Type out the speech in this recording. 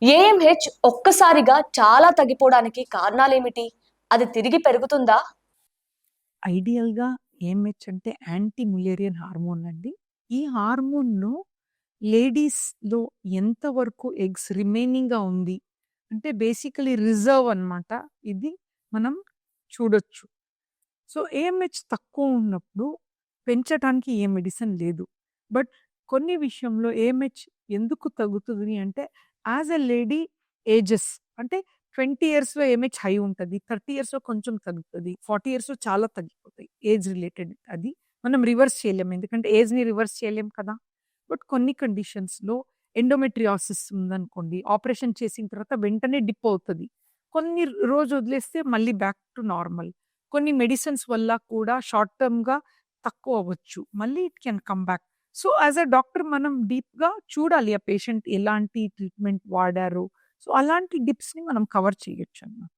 AMH ఒక్కసారిగా చాలా తగ్గిపోవడానికి కారణాలేమిటి? అది తిరిగి పెరుగుతుందా? ఐడియల్‌గా ఏఎంహెచ్ అంటే యాంటీ ముల్లేరియన్ హార్మోన్ అండి. ఈ హార్మోన్‌ను లేడీస్‌లో ఎంత వరకు ఎగ్స్ రిమైనింగ్‌గా ఉంది. అంటే బేసికల్లీ రిజర్వ్ అన్నమాట. ఇది మనం చూడొచ్చు. సో, ఏఎంహెచ్ తక్కువ ఉన్నప్పుడు పెంచటానికి ఏ మెడిసిన్ లేదు. బట్ కొన్ని విషయంలో ఏఎంహెచ్ ఎందుకు తగ్గుతుంది అంటే, యాస్ ఎ లేడీ ఏజెస్ అంటే 20 ఇయర్స్‌లో ఏఎంహెచ్ హై ఉంటది. 30 ఇయర్స్‌లో కొంచెం తగ్గుతది. 40 ఇయర్స్‌లో చాలా తగ్గిపోతాయి. ఏజ్ రిలేటెడ్ అది. మనం రివర్స్ చేయలేం. ఎందుకంటే ఏజ్‌ని రివర్స్ చేయలేం కదా! బట్ కొన్ని కండిషన్స్‌లో ఎండోమెట్రియాసిస్ ఉందనుకోండి. ఆపరేషన్ చేసిన తర్వాత వెంటనే డిప్ అవుతది. కొన్ని రోజు వదిలేస్తే మళ్ళీ బ్యాక్ టు నార్మల్. కొన్ని మెడిసిన్స్ వల్ల కూడా షార్ట్ టర్మ్‌గా తక్కువవ్వచ్చు. మళ్ళీ it can come back. So, as a doctor మనం డీప్‌గా చూడాలి ఆ పేషెంట్ ఎలాంటి ట్రీట్‌మెంట్ వాడారు. సో, అలాంటి డిప్స్‌ని మనం కవర్ చేయొచ్చన్నమాట.